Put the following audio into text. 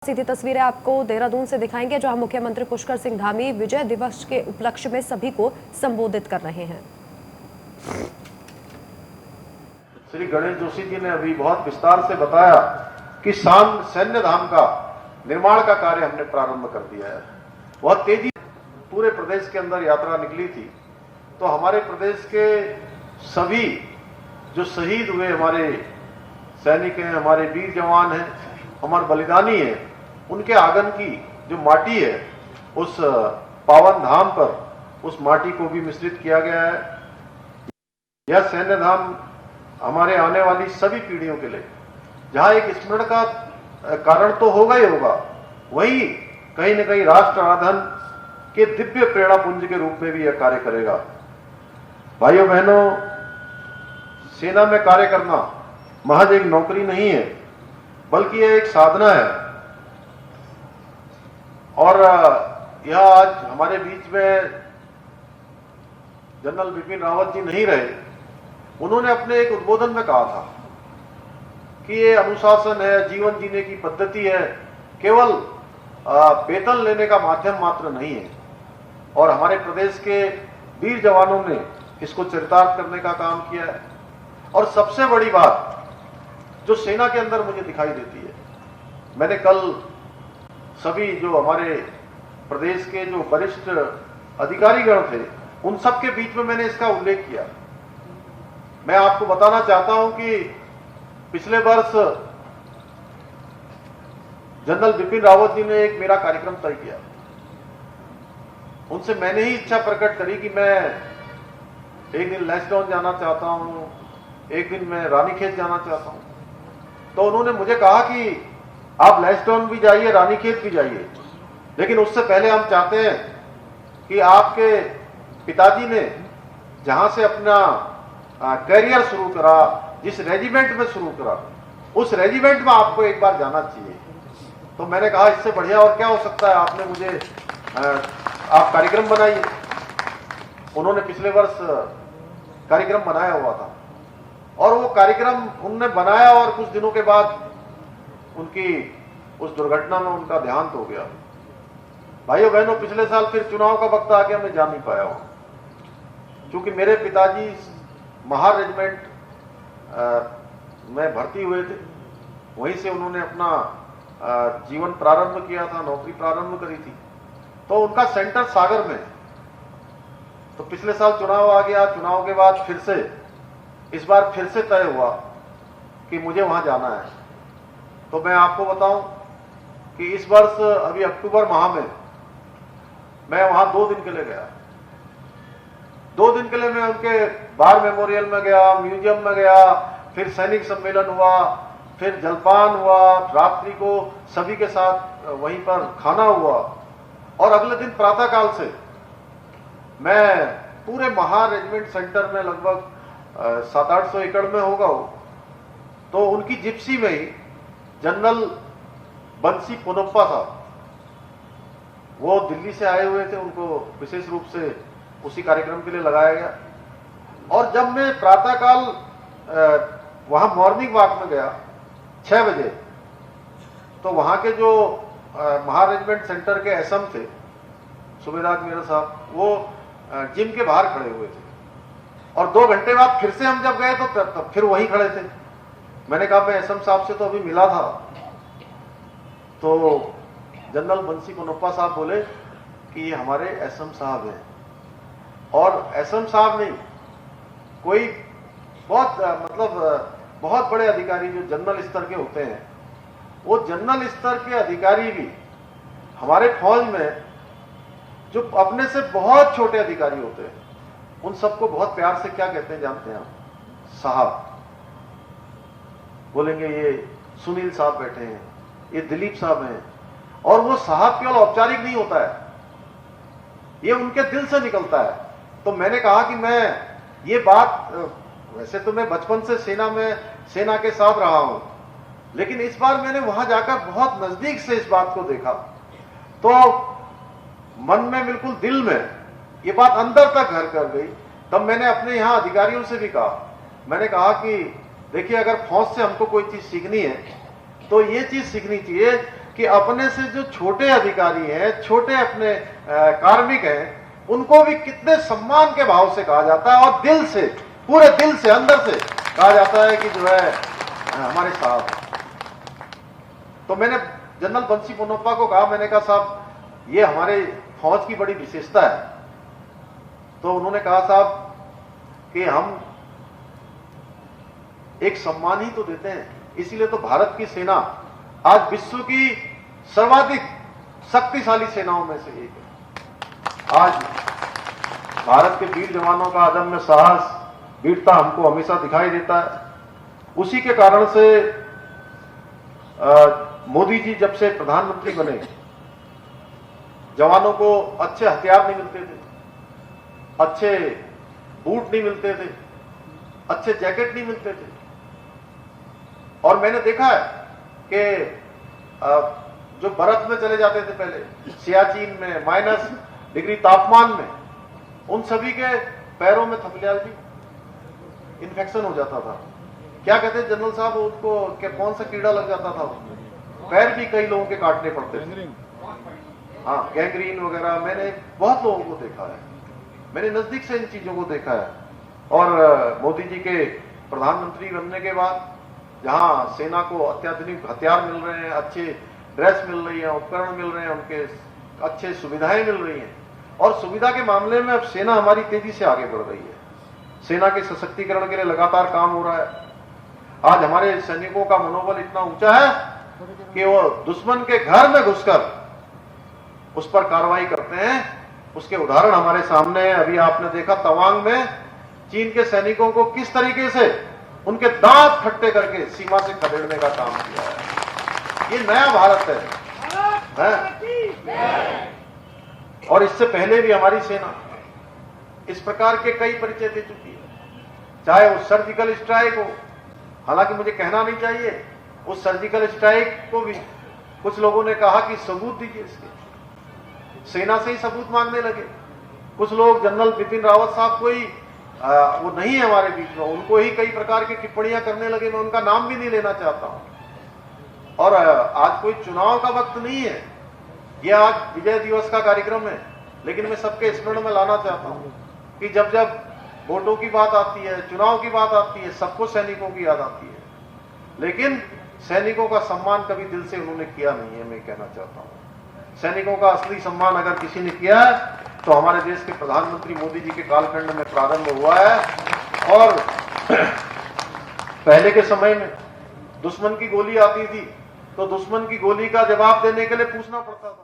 सीधी तस्वीरें आपको देहरादून से दिखाएंगे, जहां मुख्यमंत्री पुष्कर सिंह धामी विजय दिवस के उपलक्ष्य में सभी को संबोधित कर रहे हैं। श्री गणेश जोशी जी ने अभी बहुत विस्तार से बताया कि सैन्य धाम का निर्माण का कार्य हमने प्रारंभ कर दिया है। बहुत तेजी पूरे प्रदेश के अंदर यात्रा निकली थी, तो हमारे प्रदेश के सभी जो शहीद हुए हमारे सैनिक हैं, हमारे वीर जवान हैं, हमारे बलिदानी हैं, उनके आंगन की जो माटी है उस पावन धाम पर उस माटी को भी मिश्रित किया गया है। यह सैन्य धाम हमारे आने वाली सभी पीढ़ियों के लिए जहां एक स्मरण का कारण तो होगा ही होगा, वही कहीं न कहीं राष्ट्र आराधन के दिव्य प्रेरणा पुंज के रूप में भी यह कार्य करेगा। भाइयों बहनों, सेना में कार्य करना महज एक नौकरी नहीं है, बल्कि यह एक साधना है। और यह आज हमारे बीच में जनरल बिपिन रावत जी नहीं रहे। उन्होंने अपने एक उद्बोधन में कहा था कि ये अनुशासन है, जीवन जीने की पद्धति है, केवल वेतन लेने का माध्यम मात्र नहीं है। और हमारे प्रदेश के वीर जवानों ने इसको चरितार्थ करने का काम किया है। और सबसे बड़ी बात जो सेना के अंदर मुझे दिखाई देती है, मैंने कल सभी जो हमारे प्रदेश के जो वरिष्ठ अधिकारीगण थे उन सब के बीच में मैंने इसका उल्लेख किया। मैं आपको बताना चाहता हूं कि पिछले वर्ष जनरल बिपिन रावत जी ने एक मेरा कार्यक्रम तय किया। उनसे मैंने ही इच्छा प्रकट करी कि मैं एक दिन लैंसडाउन जाना चाहता हूं, एक दिन मैं रानीखेत जाना चाहता हूं। तो उन्होंने मुझे कहा कि आप लैंसडाउन भी जाइए, रानीखेत भी जाइए, लेकिन उससे पहले हम चाहते हैं कि आपके पिताजी ने जहां से अपना करियर शुरू करा, जिस रेजिमेंट में शुरू करा, उस रेजिमेंट में आपको एक बार जाना चाहिए। तो मैंने कहा इससे बढ़िया और क्या हो सकता है, आपने मुझे आप कार्यक्रम बनाइए। उन्होंने पिछले वर्ष कार्यक्रम बनाया हुआ था और वो कार्यक्रम उन्होंने बनाया और कुछ दिनों के बाद उनकी उस दुर्घटना में उनका देहांत हो गया। भाइयों बहनों, पिछले साल फिर चुनाव का वक्त आ गया, मैं जा नहीं पाया हूं क्योंकि मेरे पिताजी महार रेजिमेंट में भर्ती हुए थे। वहीं से उन्होंने अपना जीवन प्रारंभ किया था, नौकरी प्रारंभ करी थी। तो उनका सेंटर सागर में। तो पिछले साल चुनाव आ गया, चुनाव के बाद फिर से इस बार फिर से तय हुआ कि मुझे वहां जाना है। तो मैं आपको बताऊं कि इस वर्ष अभी अक्टूबर माह में मैं वहां 2 दिन के लिए गया। 2 दिन के लिए मैं उनके वार मेमोरियल में गया, म्यूजियम में गया, फिर सैनिक सम्मेलन हुआ, फिर जलपान हुआ, रात्रि को सभी के साथ वहीं पर खाना हुआ। और अगले दिन प्रातःकाल से मैं पूरे महार रेजिमेंट सेंटर में लगभग 700-800 एकड़ में होगा तो उनकी जिप्सी में ही जनरल बंसी पोनप्पा साहब, वो दिल्ली से आए हुए थे, उनको विशेष रूप से उसी कार्यक्रम के लिए लगाया गया। और जब मैं प्रातःकाल वहां मॉर्निंग वॉक में गया 6 बजे, तो वहां के जो महार रेजिमेंट सेंटर के एसएम थे सुबेदार मीरा साहब, वो जिम के बाहर खड़े हुए थे। और 2 घंटे बाद फिर से हम जब गए तो तब फिर वहीं खड़े थे। मैंने कहा मैं एसएम साहब से तो अभी मिला था। तो जनरल बंसी पोनप्पा साहब बोले कि ये हमारे एसएम साहब हैं। और एसएम साहब नहीं, कोई बहुत बड़े अधिकारी जो जनरल स्तर के होते हैं, वो जनरल स्तर के अधिकारी भी हमारे फौज में जो अपने से बहुत छोटे अधिकारी होते हैं, उन सबको बहुत प्यार से क्या कहते हैं जानते हैं आप? साहब। बोलेंगे ये सुनील साहब बैठे हैं, ये दिलीप साहब हैं। और वो साहब केवल औपचारिक नहीं होता है, ये उनके दिल से निकलता है। तो मैंने कहा कि मैं ये बात, वैसे तो मैं बचपन से सेना के साथ रहा हूं, लेकिन इस बार मैंने वहां जाकर बहुत नजदीक से इस बात को देखा तो मन में, बिल्कुल दिल में ये बात अंदर तक घर कर गई। तब मैंने अपने यहां अधिकारियों से भी कहा, मैंने कहा कि देखिए, अगर फौज से हमको कोई चीज सीखनी है तो ये चीज सीखनी चाहिए कि अपने से जो छोटे अधिकारी हैं, छोटे अपने कार्मिक हैं, उनको भी कितने सम्मान के भाव से कहा जाता है और दिल से, पूरे दिल से, अंदर से कहा जाता है कि जो है हमारे साहब। तो मैंने जनरल बंसी पोनप्पा को कहा, मैंने कहा साहब ये हमारे फौज की बड़ी विशेषता है। तो उन्होंने कहा साहब कि हम एक सम्मान ही तो देते हैं, इसीलिए तो भारत की सेना आज विश्व की सर्वाधिक शक्तिशाली सेनाओं में से एक है। आज भारत के वीर जवानों का अदम्य साहस, वीरता हमको हमेशा दिखाई देता है। उसी के कारण से मोदी जी जब से प्रधानमंत्री बने, जवानों को अच्छे हथियार नहीं मिलते थे, अच्छे बूट नहीं मिलते थे, अच्छे जैकेट नहीं मिलते थे। और मैंने देखा है कि जो बर्फ में चले जाते थे पहले, सियाचिन में -डिग्री तापमान में, उन सभी के पैरों में थपलियालजी इन्फेक्शन हो जाता था। क्या कहते जनरल साहब उसको, क्या कौन सा कीड़ा लग जाता था उसमें, पैर भी कई लोगों के काटने पड़ते थे। हाँ, गैंग्रीन वगैरह मैंने बहुत लोगों को देखा है, मैंने नजदीक से इन चीजों को देखा है। और मोदी जी के प्रधानमंत्री बनने के बाद जहां सेना को अत्याधुनिक हथियार मिल रहे हैं, अच्छे ड्रेस मिल रही है, उपकरण मिल रहे हैं, उनके अच्छे सुविधाएं मिल रही हैं, और सुविधा के मामले में अब सेना हमारी तेजी से आगे बढ़ रही है। सेना के सशक्तिकरण के लिए लगातार काम हो रहा है। आज हमारे सैनिकों का मनोबल इतना ऊंचा है कि वो दुश्मन के घर में घुसकर उस पर कार्रवाई करते हैं। उसके उदाहरण हमारे सामने है। अभी आपने देखा तवांग में चीन के सैनिकों को किस तरीके से उनके दांत खट्टे करके सीमा से खदेड़ने का काम किया है। ये नया भारत है? और इससे पहले भी हमारी सेना इस प्रकार के कई परिचय दे चुकी है, चाहे वो सर्जिकल स्ट्राइक हो। हालांकि मुझे कहना नहीं चाहिए, उस सर्जिकल स्ट्राइक को भी कुछ लोगों ने कहा कि सबूत दीजिए इसके, सेना से ही सबूत मांगने लगे। कुछ लोग जनरल बिपिन रावत साहब को ही वो नहीं है हमारे बीच में, उनको ही कई प्रकार की टिप्पणियां करने लगे। मैं उनका नाम भी नहीं लेना चाहता हूं। और आज कोई चुनाव का वक्त नहीं है, यह आज विजय दिवस का कार्यक्रम है, लेकिन मैं सबके स्मरण में लाना चाहता हूं कि जब जब वोटों की बात आती है, चुनाव की बात आती है, सबको सैनिकों की याद आती है, लेकिन सैनिकों का सम्मान कभी दिल से उन्होंने किया नहीं है। मैं कहना चाहता हूं, सैनिकों का असली सम्मान अगर किसी ने किया है तो हमारे देश के प्रधानमंत्री मोदी जी के कालखंड में प्रारंभ हुआ है। और पहले के समय में दुश्मन की गोली आती थी तो दुश्मन की गोली का जवाब देने के लिए पूछना पड़ता था।